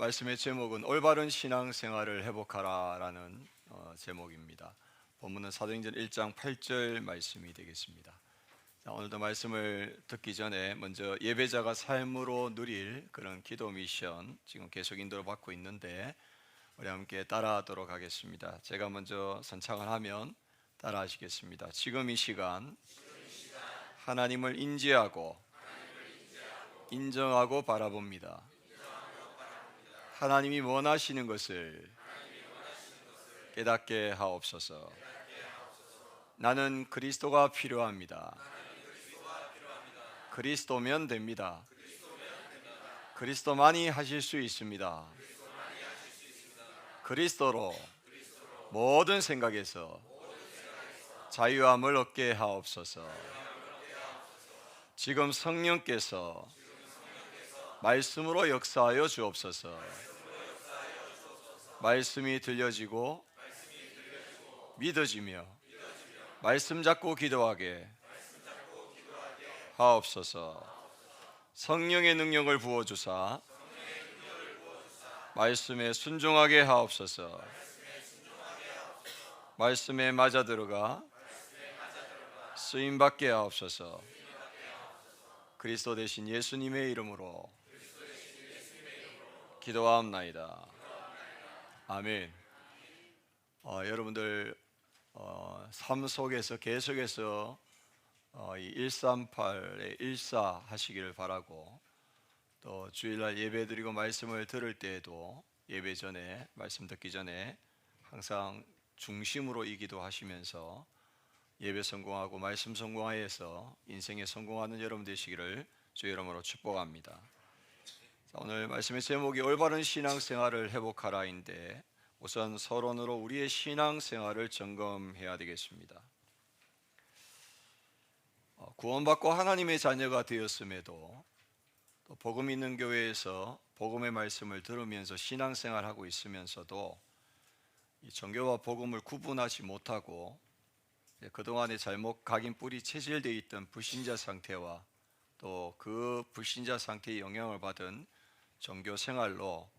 말씀의 제목은 올바른 신앙생활을 회복하라라는 제목입니다. 본문은 사도행전 1장 8절 말씀이 되겠습니다. 자, 오늘도 말씀을 듣기 전에 먼저 예배자가 삶으로 누릴 그런 기도 미션 지금 계속 인도를 받고 있는데 우리 함께 따라하도록 하겠습니다. 제가 먼저 선창을 하면 따라하시겠습니다. 지금 이 시간 하나님을 인지하고 인정하고 바라봅니다. 하나님이 원하시는 것을 깨닫게 하옵소서. 나는 그리스도가 필요합니다. 그리스도면 됩니다. 그리스도만이 하실 수 있습니다. 그리스도로 모든 생각에서 자유함을 얻게 하옵소서. 지금 성령께서 말씀으로 역사하여 주옵소서. 말씀이 들려지고 믿어지며 말씀 잡고 기도하게 하옵소서. 성령의 능력을 부어주사 말씀에 순종하게 하옵소서. 말씀에 맞아 들어가 쓰임받게 하옵소서. 그리스도 대신 예수님의 이름으로 기도하옵나이다. 아멘. 여러분들 삶 속에서 계속해서 이 138에 일사하시기를 바라고, 또 주일날 예배드리고 말씀을 들을 때에도 예배 전에 말씀 듣기 전에 항상 중심으로 이 기도하시면서 예배 성공하고 말씀 성공하여서 인생에 성공하는 여러분 되시기를 주의 이름으로 축복합니다. 오늘 말씀의 제목이 올바른 신앙생활을 회복하라인데, 우선 서론으로 우리의 신앙생활을 점검해야 되겠습니다. 구원받고 하나님의 자녀가 되었음에도 또 복음 있는 교회에서 복음의 말씀을 들으면서 신앙생활하고 있으면서도 이 종교와 복음을 구분하지 못하고 그동안에 잘못 각인 뿌리 체질되어 있던 불신자 상태와 또 그 불신자 상태의 영향을 받은 종교 생활로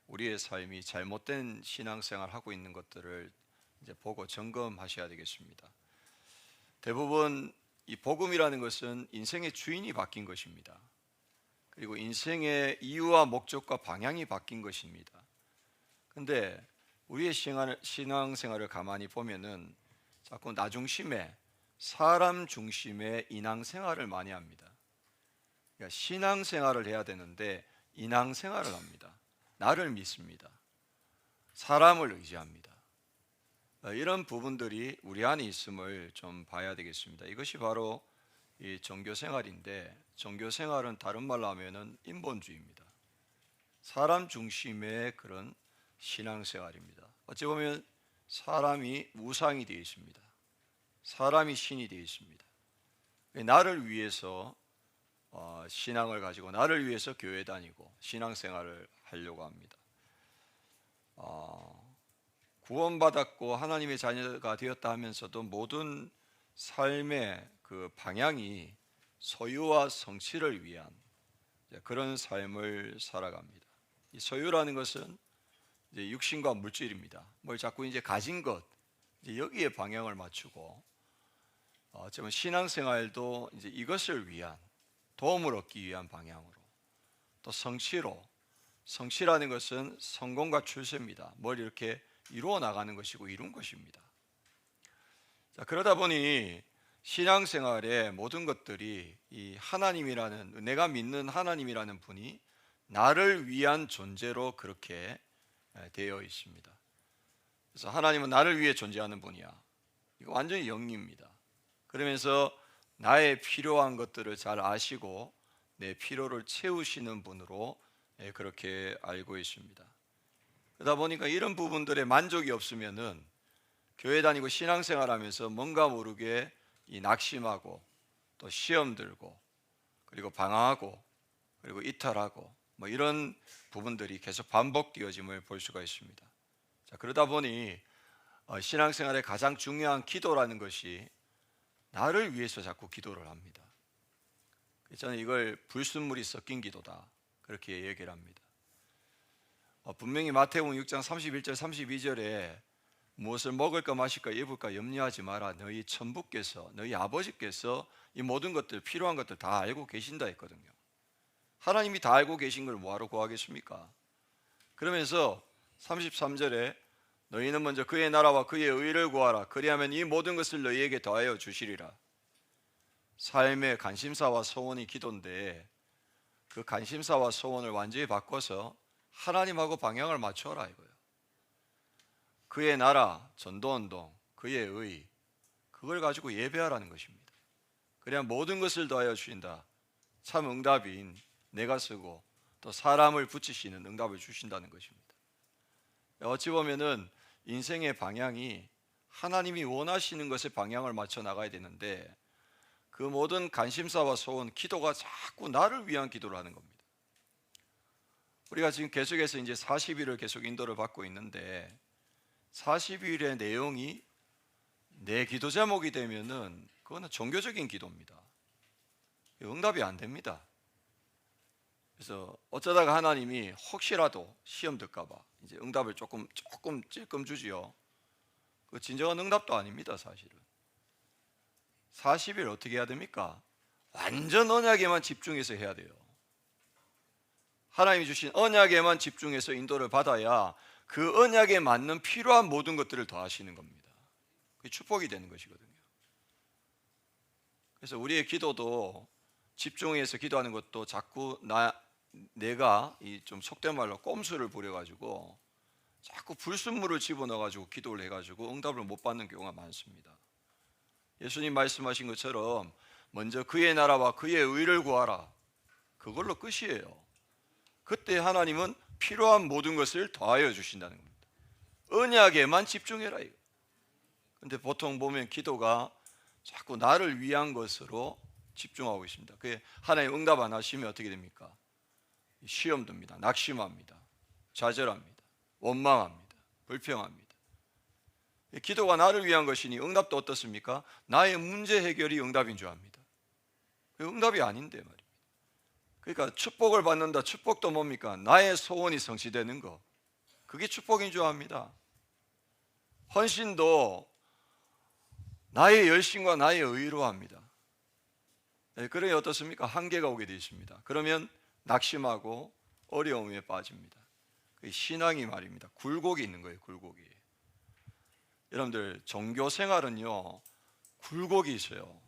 우리의 삶이 잘못된 신앙생활을 하고 있는 것들을 이제 보고 점검하셔야 되겠습니다. 대부분 이 복음이라는 것은 인생의 주인이 바뀐 것입니다. 그리고 인생의 이유와 목적과 방향이 바뀐 것입니다. 그런데 우리의 신앙생활을 가만히 보면은 자꾸 나 중심의, 사람 중심의 인앙생활을 많이 합니다. 그러니까 신앙생활을 해야 되는데 인앙생활을 합니다. 나를 믿습니다. 사람을 의지합니다. 이런 부분들이 우리 안에 있음을 좀 봐야 되겠습니다. 이것이 바로 이 종교생활인데, 종교생활은 다른 말로 하면은 인본주의입니다. 사람 중심의 그런 신앙생활입니다. 어찌 보면 사람이 우상이 되어 있습니다. 사람이 신이 되어 있습니다. 나를 위해서 신앙을 가지고 나를 위해서 교회 다니고 신앙생활을 하려고 합니다. 구원받았고 하나님의 자녀가 되었다 하면서도 모든 삶의 그 방향이 소유와 성취를 위한 그런 삶을 살아갑니다. 이 소유라는 것은 이제 육신과 물질입니다. 뭘 자꾸 이제 가진 것, 이제 여기에 방향을 맞추고, 어쩌면 신앙생활도 이제 이것을 위한, 도움을 얻기 위한 방향으로, 또 성취로, 성취라는 것은 성공과 출세입니다. 뭘 이렇게 이루어 나가는 것이고 이룬 것입니다. 자, 그러다 보니 신앙생활의 모든 것들이 이 하나님이라는, 내가 믿는 하나님이라는 분이 나를 위한 존재로 그렇게 되어 있습니다. 그래서 하나님은 나를 위해 존재하는 분이야. 이거 완전히 영리입니다. 그러면서 나의 필요한 것들을 잘 아시고 내 필요를 채우시는 분으로 그렇게 알고 있습니다. 그러다 보니까 이런 부분들에 만족이 없으면은 교회 다니고 신앙생활하면서 뭔가 모르게 이 낙심하고 또 시험 들고 그리고 방황하고 그리고 이탈하고 뭐 이런 부분들이 계속 반복되어짐을 볼 수가 있습니다. 자, 그러다 보니 신앙생활의 가장 중요한 기도라는 것이 나를 위해서 자꾸 기도를 합니다. 저는 이걸 불순물이 섞인 기도다 그렇게 얘기를 합니다. 분명히 마태복음 6장 31절 32절에 무엇을 먹을까 마실까 입을까 염려하지 마라. 너희 천부께서 너희 아버지께서 이 모든 것들 필요한 것들 다 알고 계신다 했거든요. 하나님이 다 알고 계신 걸 뭐하러 구하겠습니까? 그러면서 33절에 너희는 먼저 그의 나라와 그의 의를 구하라. 그리하면 이 모든 것을 너희에게 더하여 주시리라. 삶의 관심사와 소원이 기도인데 그 관심사와 소원을 완전히 바꿔서 하나님하고 방향을 맞춰라 이거예요. 그의 나라, 전도운동, 그의 의, 그걸 가지고 예배하라는 것입니다. 그래야 모든 것을 더하여 주신다. 참 응답인 내가 쓰고 또 사람을 붙이시는 응답을 주신다는 것입니다. 어찌 보면은 인생의 방향이 하나님이 원하시는 것에 방향을 맞춰 나가야 되는데 그 모든 관심사와 소원, 기도가 자꾸 나를 위한 기도를 하는 겁니다. 우리가 지금 계속해서 이제 40일을 계속 인도를 받고 있는데 40일의 내용이 내 기도 제목이 되면은 그거는 종교적인 기도입니다. 응답이 안 됩니다. 그래서 어쩌다가 하나님이 혹시라도 시험 들까 봐 이제 응답을 조금 찔끔 주지요. 그 진정한 응답도 아닙니다, 사실은. 40일 어떻게 해야 됩니까? 완전 언약에만 집중해서 해야 돼요. 하나님이 주신 언약에만 집중해서 인도를 받아야 그 언약에 맞는 필요한 모든 것들을 더하시는 겁니다. 그게 축복이 되는 것이거든요. 그래서 우리의 기도도 집중해서 기도하는 것도 자꾸 내가 이 좀 속된 말로 꼼수를 부려가지고 자꾸 불순물을 집어넣어가지고 기도를 해가지고 응답을 못 받는 경우가 많습니다. 예수님 말씀하신 것처럼 먼저 그의 나라와 그의 의를 구하라. 그걸로 끝이에요. 그때 하나님은 필요한 모든 것을 더하여 주신다는 겁니다. 언약에만 집중해라 이거. 근데 보통 보면 기도가 자꾸 나를 위한 것으로 집중하고 있습니다. 그게 하나님 응답 안 하시면 어떻게 됩니까? 시험 듭니다. 낙심합니다. 좌절합니다. 원망합니다. 불평합니다. 기도가 나를 위한 것이니 응답도 어떻습니까? 나의 문제 해결이 응답인 줄 압니다. 응답이 아닌데 말입니다. 그러니까 축복을 받는다. 축복도 뭡니까? 나의 소원이 성취되는 거. 그게 축복인 줄 압니다. 헌신도 나의 열심과 나의 의로 합니다. 그러니 어떻습니까? 한계가 오게 되어 있습니다. 그러면 낙심하고 어려움에 빠집니다. 신앙이 말입니다. 굴곡이 있는 거예요. 굴곡이. 여러분들 종교 생활은요 굴곡이 있어요.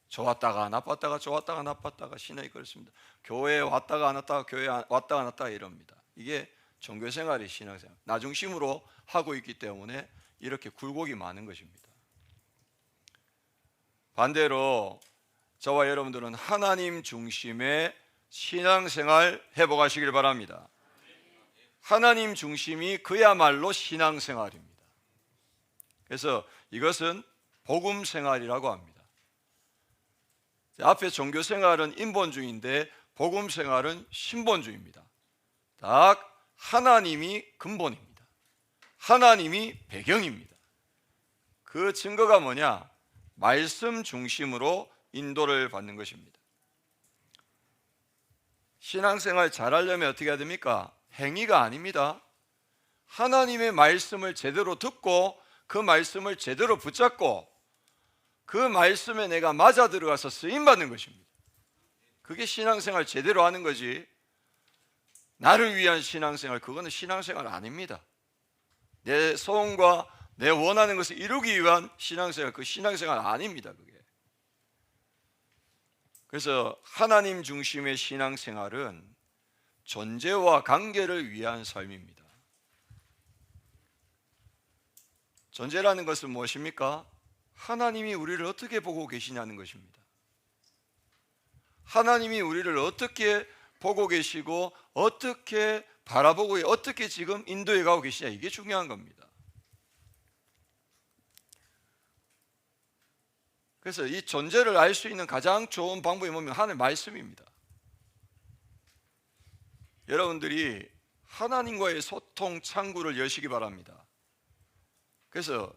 좋았다가 나빴다가 좋았다가 나빴다가 신앙이 그렇습니다. 교회에 왔다가 안 왔다가 교회에 왔다가 안 왔다가 이럽니다. 이게 종교 생활이 신앙생활 나 중심으로 하고 있기 때문에 이렇게 굴곡이 많은 것입니다. 반대로 저와 여러분들은 하나님 중심의 신앙생활 회복하시길 바랍니다. 하나님 중심이 그야말로 신앙생활입니다. 그래서 이것은 복음생활이라고 합니다. 앞에 종교생활은 인본주의인데 복음생활은 신본주의입니다. 딱 하나님이 근본입니다. 하나님이 배경입니다. 그 증거가 뭐냐? 말씀 중심으로 인도를 받는 것입니다. 신앙생활 잘하려면 어떻게 해야 됩니까? 행위가 아닙니다. 하나님의 말씀을 제대로 듣고 그 말씀을 제대로 붙잡고 그 말씀에 내가 맞아 들어가서 쓰임받는 것입니다. 그게 신앙생활 제대로 하는 거지. 나를 위한 신앙생활, 그거는 신앙생활 아닙니다. 내 소원과 내 원하는 것을 이루기 위한 신앙생활, 그 신앙생활 아닙니다. 그게. 그래서 하나님 중심의 신앙생활은 존재와 관계를 위한 삶입니다. 존재라는 것은 무엇입니까? 하나님이 우리를 어떻게 보고 계시냐는 것입니다. 하나님이 우리를 어떻게 보고 계시고 어떻게 바라보고 어떻게 지금 인도해 가고 계시냐, 이게 중요한 겁니다. 그래서 이 존재를 알 수 있는 가장 좋은 방법이 뭐냐면 하나님의 말씀입니다. 여러분들이 하나님과의 소통 창구를 여시기 바랍니다. 그래서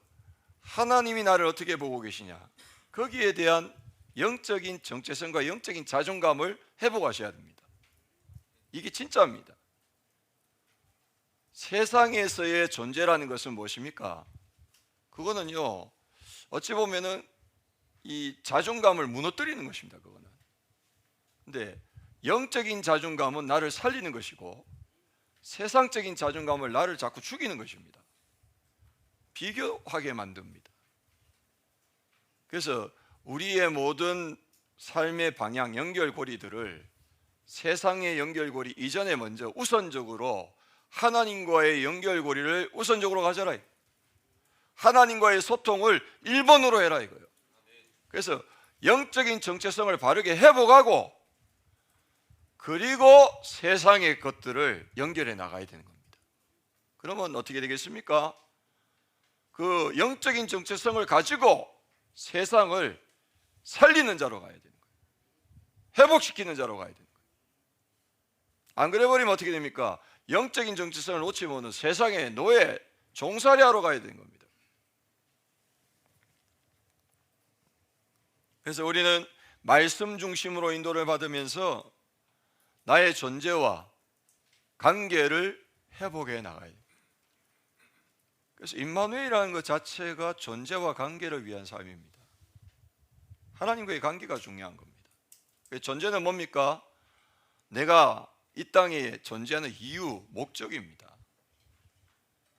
하나님이 나를 어떻게 보고 계시냐, 거기에 대한 영적인 정체성과 영적인 자존감을 회복하셔야 됩니다. 이게 진짜입니다. 세상에서의 존재라는 것은 무엇입니까? 그거는요, 어찌 보면은 이 자존감을 무너뜨리는 것입니다. 그거는. 근데 영적인 자존감은 나를 살리는 것이고 세상적인 자존감은 나를 자꾸 죽이는 것입니다. 비교하게 만듭니다. 그래서 우리의 모든 삶의 방향, 연결고리들을 세상의 연결고리 이전에 먼저 우선적으로 하나님과의 연결고리를 우선적으로 가져라. 하나님과의 소통을 1번으로 해라 이거예요. 그래서 영적인 정체성을 바르게 회복하고 그리고 세상의 것들을 연결해 나가야 되는 겁니다. 그러면 어떻게 되겠습니까? 그 영적인 정체성을 가지고 세상을 살리는 자로 가야 되는 거예요. 회복시키는 자로 가야 되는 거예요. 안 그래 버리면 어떻게 됩니까? 영적인 정체성을 놓치면 세상의 노예, 종살이하러 가야 되는 겁니다. 그래서 우리는 말씀 중심으로 인도를 받으면서 나의 존재와 관계를 회복해 나가야 돼요. 그래서 임마누엘이라는 것 자체가 존재와 관계를 위한 삶입니다. 하나님과의 관계가 중요한 겁니다. 존재는 뭡니까? 내가 이 땅에 존재하는 이유, 목적입니다.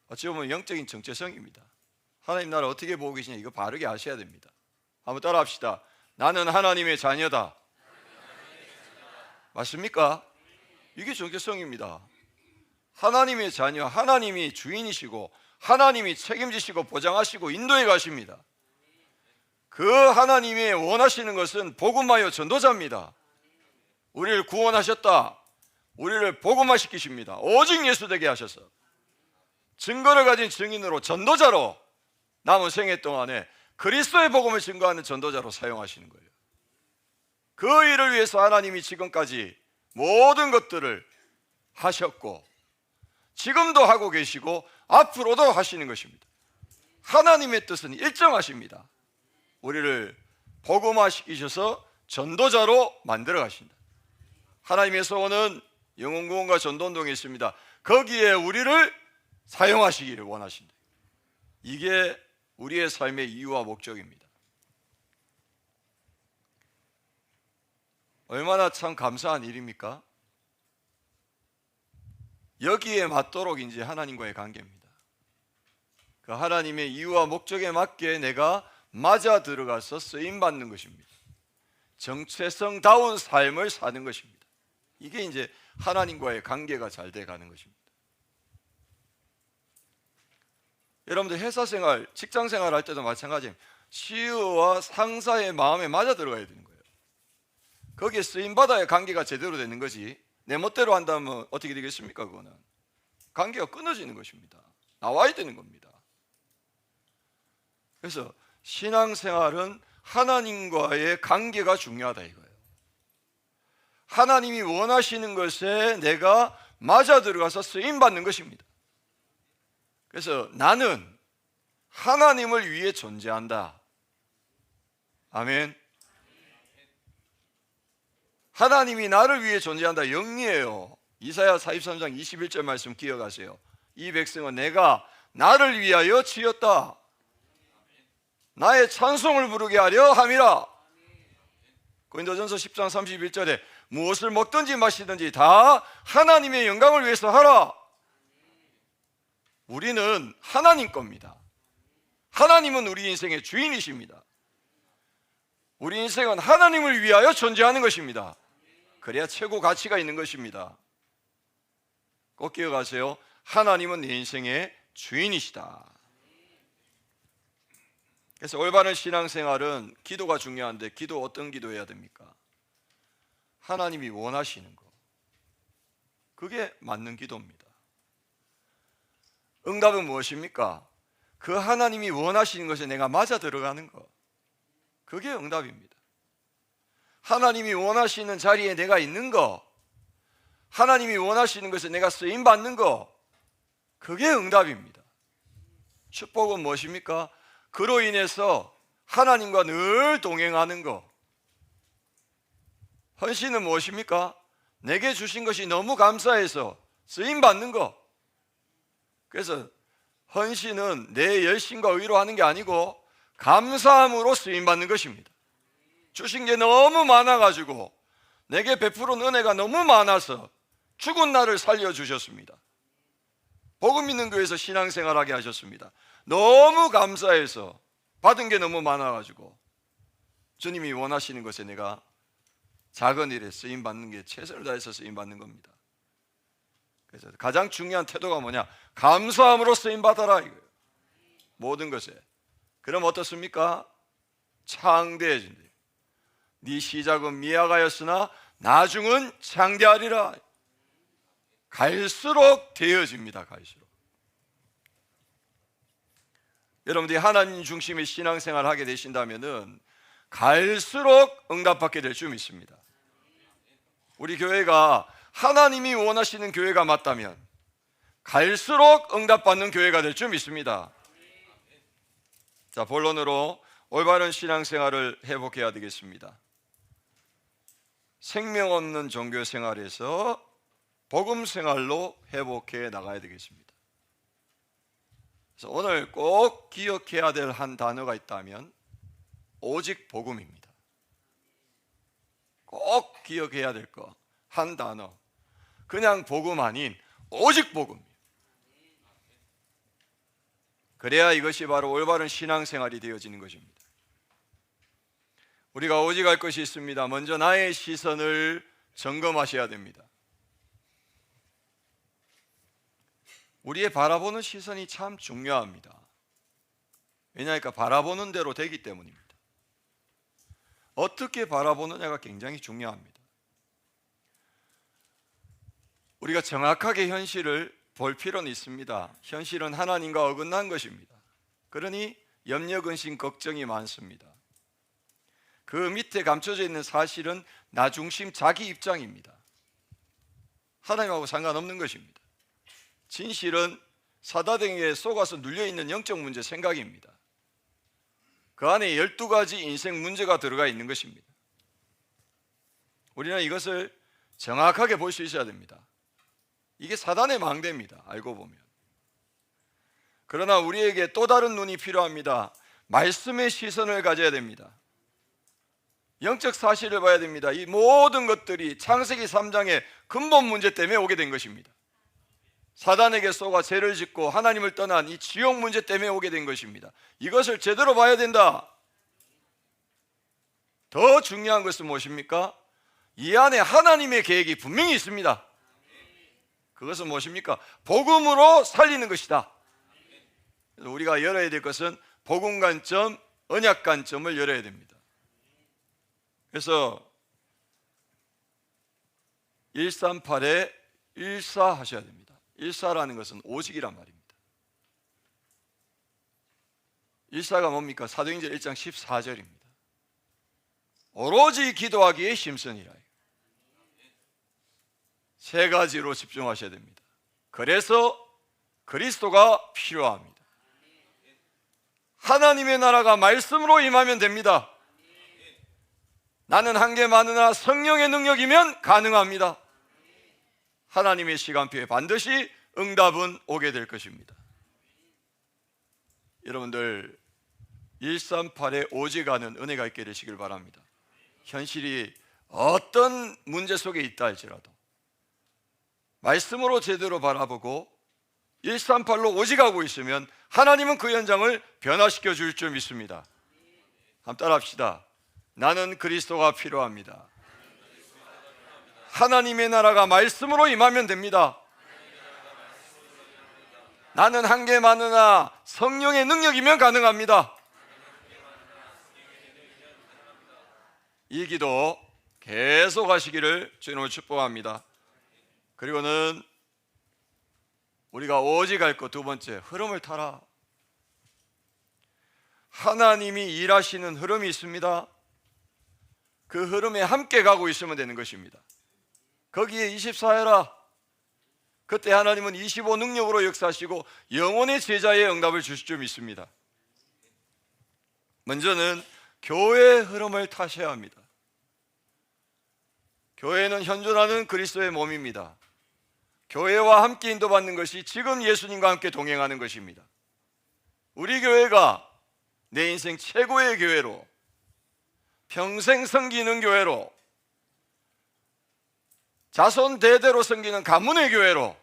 어찌 보면 영적인 정체성입니다. 하나님 나를 어떻게 보고 계시냐 이거 바르게 아셔야 됩니다. 한번 따라 합시다. 나는 하나님의 자녀다. 맞습니까? 이게 정체성입니다. 하나님의 자녀, 하나님이 주인이시고 하나님이 책임지시고 보장하시고 인도해 가십니다. 그 하나님이 원하시는 것은 복음하여 전도자입니다. 우리를 구원하셨다. 우리를 복음화시키십니다. 오직 예수 되게 하셔서 증거를 가진 증인으로 전도자로 남은 생애 동안에 그리스도의 복음을 증거하는 전도자로 사용하시는 거예요. 그 일을 위해서 하나님이 지금까지 모든 것들을 하셨고 지금도 하고 계시고 앞으로도 하시는 것입니다. 하나님의 뜻은 일정하십니다. 우리를 복음화시키셔서 전도자로 만들어 가신다. 하나님의 소원은 영혼구원과 전도운동에 있습니다. 거기에 우리를 사용하시기를 원하신다. 이게 우리의 삶의 이유와 목적입니다. 얼마나 참 감사한 일입니까? 여기에 맞도록 이제 하나님과의 관계입니다. 그 하나님의 이유와 목적에 맞게 내가 맞아 들어가서 쓰임 받는 것입니다. 정체성다운 삶을 사는 것입니다. 이게 이제 하나님과의 관계가 잘 돼 가는 것입니다. 여러분들 회사 생활, 직장 생활 할 때도 마찬가지입니다. CEO와 상사의 마음에 맞아 들어가야 되는 거예요. 거기에 쓰임받아야 관계가 제대로 되는 거지 내 멋대로 한다면 어떻게 되겠습니까? 그거는 관계가 끊어지는 것입니다. 나와야 되는 겁니다. 그래서 신앙생활은 하나님과의 관계가 중요하다 이거예요. 하나님이 원하시는 것에 내가 맞아 들어가서 쓰임받는 것입니다. 그래서 나는 하나님을 위해 존재한다. 아멘. 하나님이 나를 위해 존재한다. 영리해요. 이사야 43장 21절 말씀 기억하세요. 이 백성은 내가 나를 위하여 지었다. 나의 찬송을 부르게 하려 함이라. 고린도전서 10장 31절에 무엇을 먹든지 마시든지 다 하나님의 영광을 위해서 하라. 우리는 하나님 겁니다. 하나님은 우리 인생의 주인이십니다. 우리 인생은 하나님을 위하여 존재하는 것입니다. 그래야 최고 가치가 있는 것입니다. 꼭 기억하세요. 하나님은 내 인생의 주인이시다. 그래서 올바른 신앙생활은 기도가 중요한데 기도 어떤 기도해야 됩니까? 하나님이 원하시는 거. 그게 맞는 기도입니다. 응답은 무엇입니까? 그 하나님이 원하시는 것에 내가 맞아 들어가는 것. 그게 응답입니다. 하나님이 원하시는 자리에 내가 있는 것, 하나님이 원하시는 것에 내가 쓰임받는 것, 그게 응답입니다. 축복은 무엇입니까? 그로 인해서 하나님과 늘 동행하는 것. 헌신은 무엇입니까? 내게 주신 것이 너무 감사해서 쓰임받는 것. 그래서 헌신은 내 열심과 의로 하는 게 아니고 감사함으로 쓰임받는 것입니다. 주신 게 너무 많아가지고 내게 베푸는 은혜가 너무 많아서 죽은 나를 살려주셨습니다. 복음 있는 교회에서 신앙생활하게 하셨습니다. 너무 감사해서 받은 게 너무 많아가지고 주님이 원하시는 것에 내가 작은 일에 쓰임받는 게 최선을 다해서 쓰임받는 겁니다. 그래서 가장 중요한 태도가 뭐냐? 감사함으로 쓰임받아라 이거예요. 모든 것에. 그럼 어떻습니까? 창대해진대요. 네 시작은 미약하였으나 나중은 창대하리라. 갈수록 되어집니다. 갈수록. 여러분들이 하나님 중심의 신앙생활을 하게 되신다면은 갈수록 응답받게 될 줄 믿습니다. 우리 교회가 하나님이 원하시는 교회가 맞다면 갈수록 응답받는 교회가 될 줄 믿습니다. 자, 본론으로 올바른 신앙생활을 회복해야 되겠습니다. 생명 없는 종교 생활에서 복음 생활로 회복해 나가야 되겠습니다. 그래서 오늘 꼭 기억해야 될 한 단어가 있다면 오직 복음입니다. 꼭 기억해야 될 거 한 단어. 그냥 복음 아닌 오직 복음. 그래야 이것이 바로 올바른 신앙생활이 되어지는 것입니다. 우리가 오직 할 것이 있습니다. 먼저 나의 시선을 점검하셔야 됩니다. 우리의 바라보는 시선이 참 중요합니다. 왜냐하니까 바라보는 대로 되기 때문입니다. 어떻게 바라보느냐가 굉장히 중요합니다. 우리가 정확하게 현실을 볼 필요는 있습니다. 현실은 하나님과 어긋난 것입니다. 그러니 염려, 근심, 걱정이 많습니다. 그 밑에 감춰져 있는 사실은 나 중심 자기 입장입니다. 하나님하고 상관없는 것입니다. 진실은 사다등에 속아서 눌려있는 영적 문제 생각입니다. 그 안에 12가지 인생 문제가 들어가 있는 것입니다. 우리는 이것을 정확하게 볼 수 있어야 됩니다. 이게 사단의 망대입니다. 알고 보면. 그러나 우리에게 또 다른 눈이 필요합니다. 말씀의 시선을 가져야 됩니다. 영적 사실을 봐야 됩니다. 이 모든 것들이 창세기 3장의 근본 문제 때문에 오게 된 것입니다. 사단에게 속아 죄를 짓고 하나님을 떠난 이 지옥 문제 때문에 오게 된 것입니다. 이것을 제대로 봐야 된다. 더 중요한 것은 무엇입니까? 이 안에 하나님의 계획이 분명히 있습니다. 그것은 무엇입니까? 복음으로 살리는 것이다. 우리가 열어야 될 것은 복음 관점, 언약 관점을 열어야 됩니다. 그래서 138에 1사 하셔야 됩니다. 1사라는 것은 오직이란 말입니다. 1사가 뭡니까? 사도행전 1장 14절입니다. 오로지 기도하기에 힘쓰니라. 세 가지로 집중하셔야 됩니다. 그래서 그리스도가 필요합니다. 하나님의 나라가 말씀으로 임하면 됩니다. 나는 한계 많으나 성령의 능력이면 가능합니다. 하나님의 시간표에 반드시 응답은 오게 될 것입니다. 여러분들 138에 오직하는 은혜가 있게 되시길 바랍니다. 현실이 어떤 문제 속에 있다 할지라도 말씀으로 제대로 바라보고 138로 오직하고 있으면 하나님은 그 현장을 변화시켜 줄 줄 믿습니다. 한번 따라합시다. 나는 그리스도가 필요합니다. 하나님의 나라가 말씀으로 임하면 됩니다. 나는 한계 많으나 성령의 능력이면 가능합니다. 이 기도 계속 하시기를 주님으로 축복합니다. 그리고는 우리가 오직 할 것 두 번째, 흐름을 타라. 하나님이 일하시는 흐름이 있습니다. 그 흐름에 함께 가고 있으면 되는 것입니다. 거기에 24해라. 그때 하나님은 25 능력으로 역사하시고 영혼의 제자의 응답을 주실 줄 믿습니다. 먼저는 교회의 흐름을 타셔야 합니다. 교회는 현존하는 그리스도의 몸입니다. 교회와 함께 인도받는 것이 지금 예수님과 함께 동행하는 것입니다. 우리 교회가 내 인생 최고의 교회로, 평생 섬기는 교회로, 자손 대대로 섬기는 가문의 교회로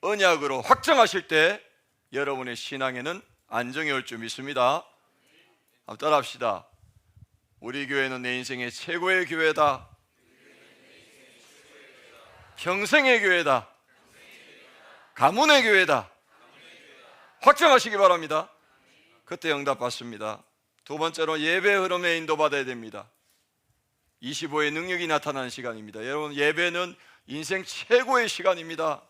언약으로 확정하실 때 여러분의 신앙에는 안정이 올 줄 믿습니다. 한번 따라합시다. 우리 교회는 내 인생의 최고의 교회다. 평생의 교회다. 가문의 교회다. 확정하시기 바랍니다. 그때 응답받습니다. 두 번째로 예배 흐름에 인도받아야 됩니다. 25의 능력이 나타나는 시간입니다. 여러분, 예배는 인생 최고의 시간입니다.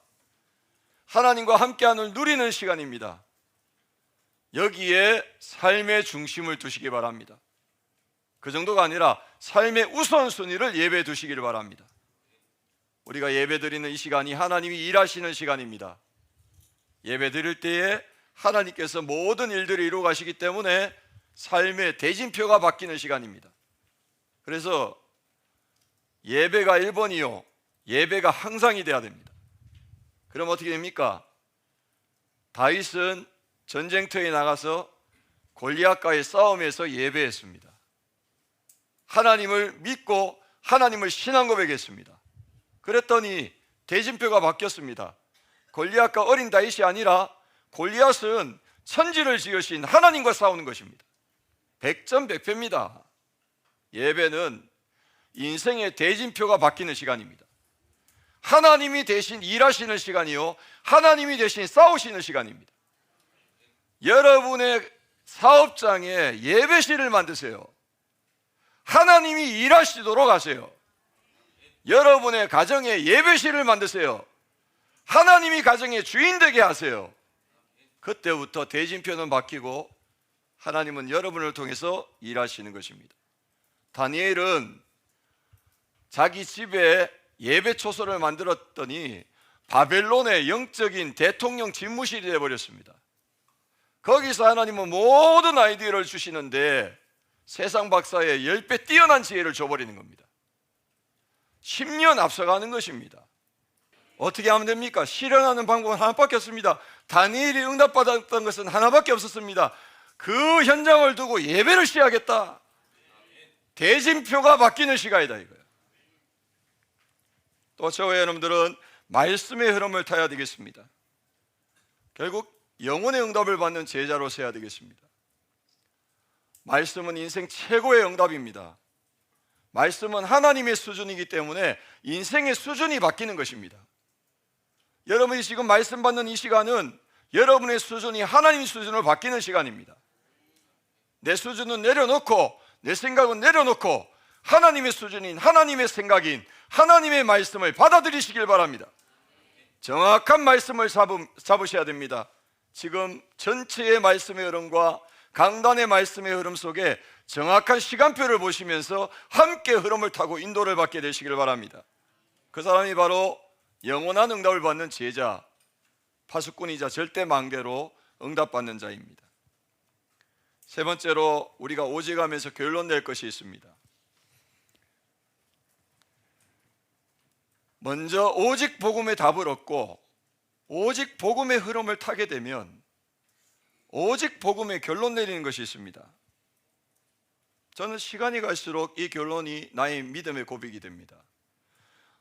하나님과 함께함을 누리는 시간입니다. 여기에 삶의 중심을 두시기 바랍니다. 그 정도가 아니라 삶의 우선순위를 예배에 두시기를 바랍니다. 우리가 예배 드리는 이 시간이 하나님이 일하시는 시간입니다. 예배 드릴 때에 하나님께서 모든 일들을 이루어 가시기 때문에 삶의 대진표가 바뀌는 시간입니다. 그래서 예배가 1번이요, 예배가 항상이 돼야 됩니다. 그럼 어떻게 됩니까? 다윗은 전쟁터에 나가서 골리앗과의 싸움에서 예배했습니다. 하나님을 믿고 하나님을 신앙 고백했습니다. 그랬더니 대진표가 바뀌었습니다. 골리앗과 어린 다윗이 아니라 골리앗은 천지를 지으신 하나님과 싸우는 것입니다. 100점 100패입니다. 예배는 인생의 대진표가 바뀌는 시간입니다. 하나님이 대신 일하시는 시간이요, 하나님이 대신 싸우시는 시간입니다. 여러분의 사업장에 예배실을 만드세요. 하나님이 일하시도록 하세요. 여러분의 가정에 예배실을 만드세요. 하나님이 가정의 주인 되게 하세요. 그때부터 대진표는 바뀌고 하나님은 여러분을 통해서 일하시는 것입니다. 다니엘은 자기 집에 예배 초소를 만들었더니 바벨론의 영적인 대통령 집무실이 되어버렸습니다. 거기서 하나님은 모든 아이디어를 주시는데 세상 박사의 10배 뛰어난 지혜를 줘버리는 겁니다. 10년 앞서가는 것입니다. 어떻게 하면 됩니까? 실현하는 방법은 하나밖에 없습니다. 다니엘이 응답받았던 것은 하나밖에 없었습니다. 그 현장을 두고 예배를 시작했다. 대진표가 바뀌는 시간이다 이거예요. 또 저와 여러분들은 말씀의 흐름을 타야 되겠습니다. 결국 영혼의 응답을 받는 제자로 서야 되겠습니다. 말씀은 인생 최고의 응답입니다. 말씀은 하나님의 수준이기 때문에 인생의 수준이 바뀌는 것입니다. 여러분이 지금 말씀 받는 이 시간은 여러분의 수준이 하나님 수준으로 바뀌는 시간입니다. 내 수준은 내려놓고 내 생각은 내려놓고 하나님의 수준인 하나님의 생각인 하나님의 말씀을 받아들이시길 바랍니다. 정확한 말씀을 잡으셔야 됩니다. 지금 전체의 말씀의 흐름과 강단의 말씀의 흐름 속에 정확한 시간표를 보시면서 함께 흐름을 타고 인도를 받게 되시길 바랍니다. 그 사람이 바로 영원한 응답을 받는 제자, 파수꾼이자 절대 망대로 응답받는 자입니다. 세 번째로 우리가 오직하면서 결론 낼 것이 있습니다. 먼저 오직 복음의 답을 얻고 오직 복음의 흐름을 타게 되면 오직 복음의 결론 내리는 것이 있습니다. 저는 시간이 갈수록 이 결론이 나의 믿음의 고백이 됩니다.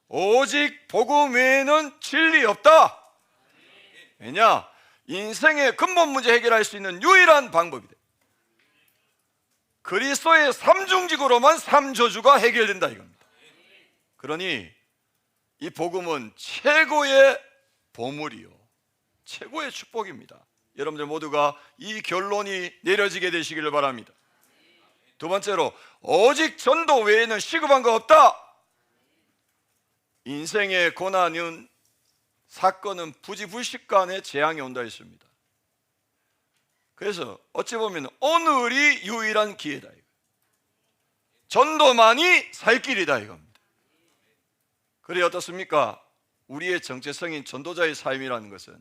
오직 복음 외에는 진리 없다. 왜냐? 인생의 근본 문제 해결할 수 있는 유일한 방법이다. 그리스도의 삼중직으로만 삼저주가 해결된다 이겁니다. 그러니 이 복음은 최고의 보물이요, 최고의 축복입니다. 여러분들 모두가 이 결론이 내려지게 되시기를 바랍니다. 두 번째로 오직 전도 외에는 시급한 거 없다. 인생의 고난은 사건은 부지불식간에 재앙이 온다 했습니다. 그래서 어찌 보면 오늘이 유일한 기회다. 전도만이 살 길이다 이겁니다. 그래 어떻습니까? 우리의 정체성인 전도자의 삶이라는 것은,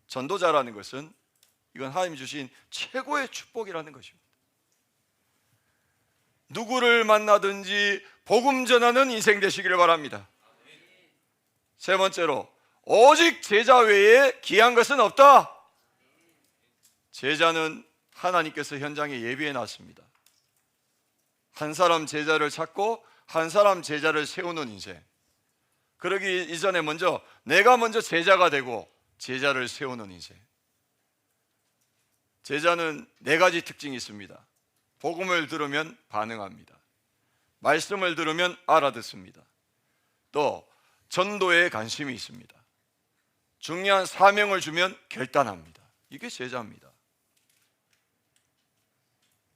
전도자라는 것은 이건 하나님이 주신 최고의 축복이라는 것입니다. 누구를 만나든지 복음 전하는 인생 되시기를 바랍니다. 세 번째로 오직 제자 외에 귀한 것은 없다. 제자는 하나님께서 현장에 예비해 놨습니다. 한 사람 제자를 찾고 한 사람 제자를 세우는 인생. 그러기 이전에 내가 먼저 제자가 되고 제자를 세우는 인생. 제자는 4가지 특징이 있습니다. 복음을 들으면 반응합니다. 말씀을 들으면 알아듣습니다. 또 전도에 관심이 있습니다. 중요한 사명을 주면 결단합니다. 이게 제자입니다.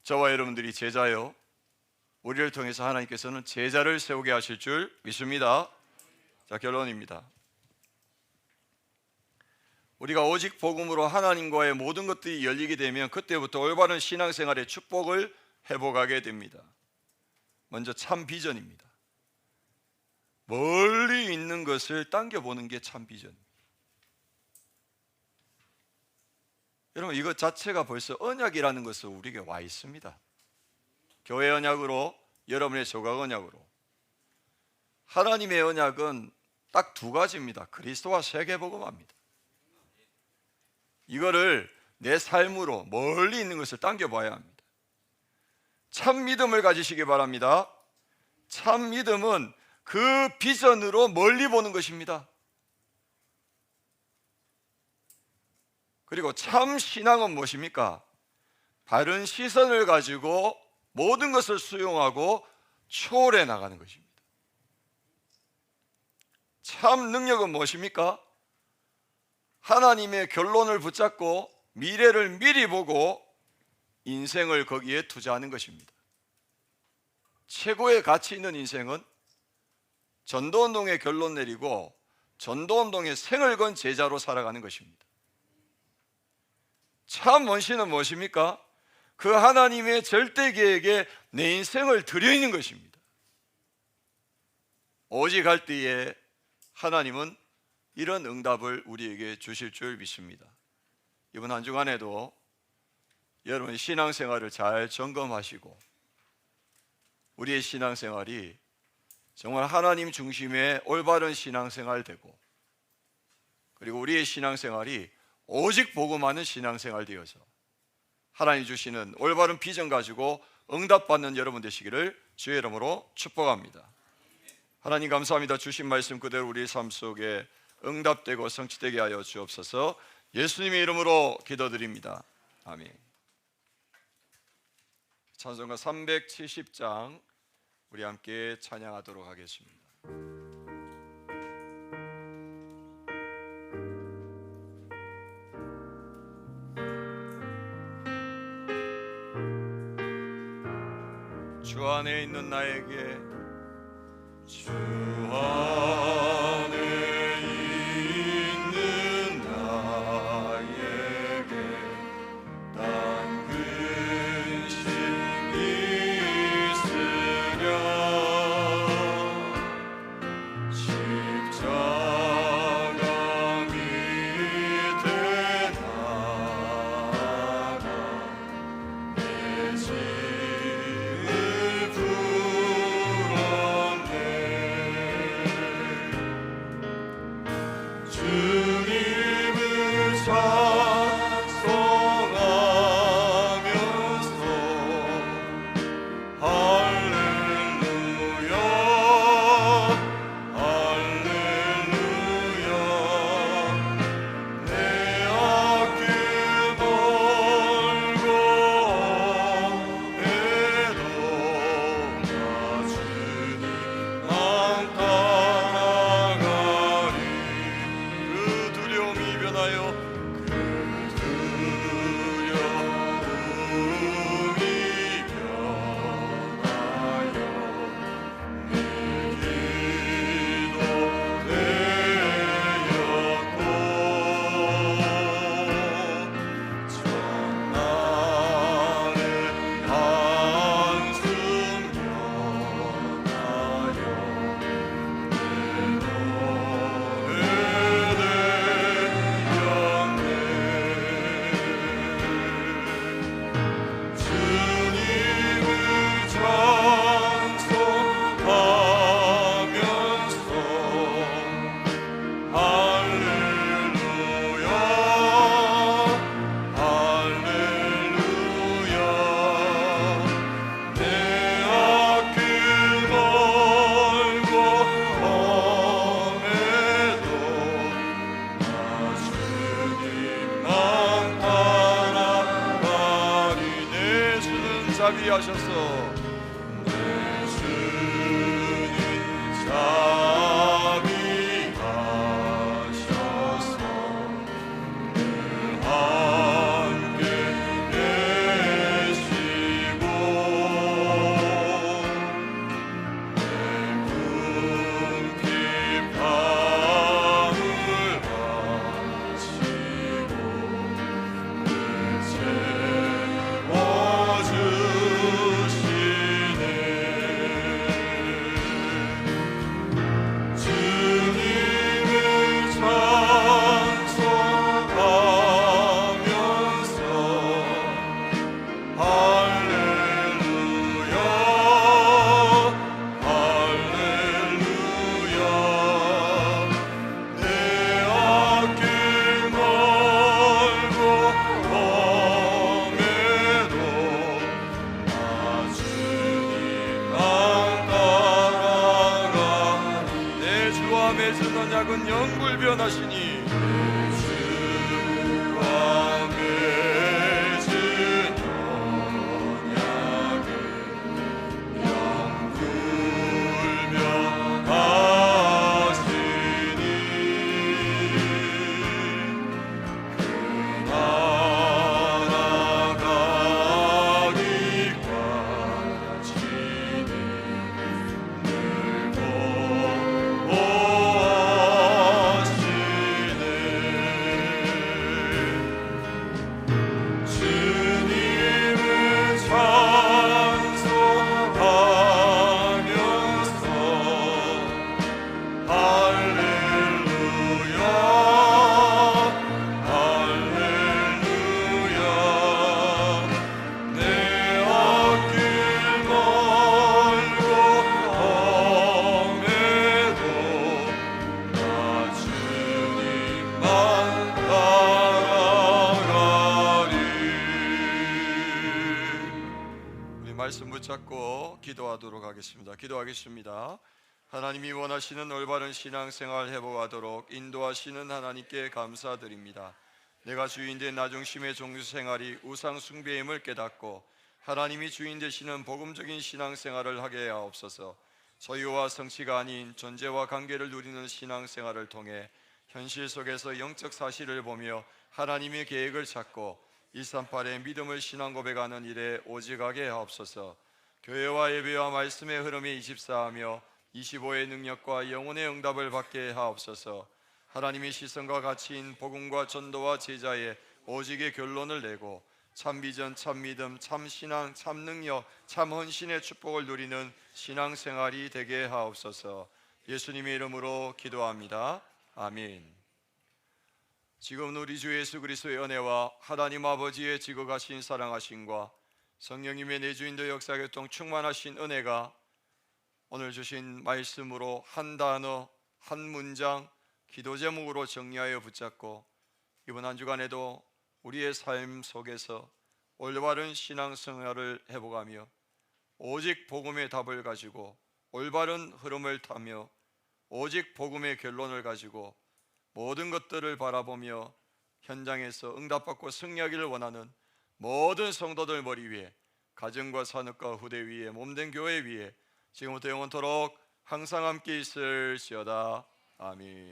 저와 여러분들이 제자요, 우리를 통해서 하나님께서는 제자를 세우게 하실 줄 믿습니다. 자, 결론입니다. 우리가 오직 복음으로 하나님과의 모든 것들이 열리게 되면 그때부터 올바른 신앙생활의 축복을 회복하게 됩니다. 먼저 참 비전입니다. 멀리 있는 것을 당겨보는 게 참 비전입니다. 여러분, 이것 자체가 벌써 언약이라는 것은 우리에게 와 있습니다. 교회 언약으로, 여러분의 조각 언약으로. 하나님의 언약은 딱 2가지입니다. 그리스도와 세계복음화입니다. 이거를 내 삶으로 멀리 있는 것을 당겨봐야 합니다. 참 믿음을 가지시기 바랍니다. 참 믿음은 그 비전으로 멀리 보는 것입니다. 그리고 참 신앙은 무엇입니까? 바른 시선을 가지고 모든 것을 수용하고 초월해 나가는 것입니다. 참 능력은 무엇입니까? 하나님의 결론을 붙잡고 미래를 미리 보고 인생을 거기에 투자하는 것입니다. 최고의 가치 있는 인생은 전도운동의 결론 내리고 전도운동의 생을 건 제자로 살아가는 것입니다. 참 원신은 무엇입니까? 그 하나님의 절대 계획에 내 인생을 드리는 것입니다. 오직 할 때에 하나님은 이런 응답을 우리에게 주실 줄 믿습니다. 이번 한 주간에도 여러분 신앙생활을 잘 점검하시고 우리의 신앙생활이 정말 하나님 중심의 올바른 신앙생활 되고, 그리고 우리의 신앙생활이 오직 복음하는 신앙생활 되어서 하나님 주시는 올바른 비전 가지고 응답받는 여러분 되시기를 주의 이름으로 축복합니다. 하나님 감사합니다. 주신 말씀 그대로 우리의 삶 속에 응답되고 성취되게 하여 주옵소서. 예수님의 이름으로 기도드립니다. 아멘. 찬송가 370장 우리 함께 찬양하도록 하겠습니다. 주 안에 있는 나에게, 주 안에 있는 나에게 단 근심이 있으랴. 십자가 밑에 나가 내 짐을 풀었네. 주님을 찬송하면서 할렐루야 할렐루야. 내 앞길 멀고 해도 나 주님 안 따라가리. 그 두려움이 변하여, 그 두려움이 변하여 내 기도 되었고, 첫날의 한숨 변하여 내 노래 되었네. 자비하셔서 내 주님 자비하셔서 늘 함께 계시고 내 궁핍함을 아시고 늘 채워주시네. 주님을 찬송하면서 할렐루야 할렐루야 내 앞길 멀고 험해도 나 주님만 따라가니 내 주와 맺은 언약은 영불변하시니 내 주와 맺은 언약은 영불변하시니 그 나라 가기까지는 늘 보호하시네. 주님을 찬송하면서 할렐루야 할렐루야 내 앞길 멀고 험해도 나 주님만 따라가리. 우리 말씀 붙잡고 기도하도록 하겠습니다. 기도하겠습니다. 하나님이 원하시는 올바른 신앙생활 회복하도록 인도하시는 하나님께 감사드립니다. 내가 주인된 나중심의 종교생활이 우상 숭배임을 깨닫고 하나님이 주인 되시는 복음적인 신앙생활을 하게 하옵소서. 소유와 성취가 아닌 존재와 관계를 누리는 신앙생활을 통해 현실 속에서 영적 사실을 보며 하나님의 계획을 찾고 138의 믿음을 신앙 고백하는 일에 오직하게 하옵소서. 교회와 예배와 말씀의 흐름에 24하며 25의 능력과 영혼의 응답을 받게 하옵소서. 하나님의 시선과 가치인 복음과 전도와 제자의 오직의 결론을 내고 참 비전, 참 믿음, 참 신앙, 참 능력, 참 헌신의 축복을 누리는 신앙생활이 되게 하옵소서. 예수님의 이름으로 기도합니다. 아멘. 지금 우리 주 예수 그리스도의 은혜와 하나님 아버지의 지극하신 사랑하심과 성령님의 내주인도 역사교통 충만하신 은혜가 오늘 주신 말씀으로 한 단어, 한 문장, 기도 제목으로 정리하여 붙잡고 이번 한 주간에도 우리의 삶 속에서 올바른 신앙생활을 회복하며 오직 복음의 답을 가지고 올바른 흐름을 타며 오직 복음의 결론을 가지고 모든 것들을 바라보며 현장에서 응답받고 승리하기를 원하는 모든 성도들 머리 위에, 가정과 산업과 후대 위에, 몸된 교회 위에 지금부터 영원토록 항상 함께 있을지어다. 아멘.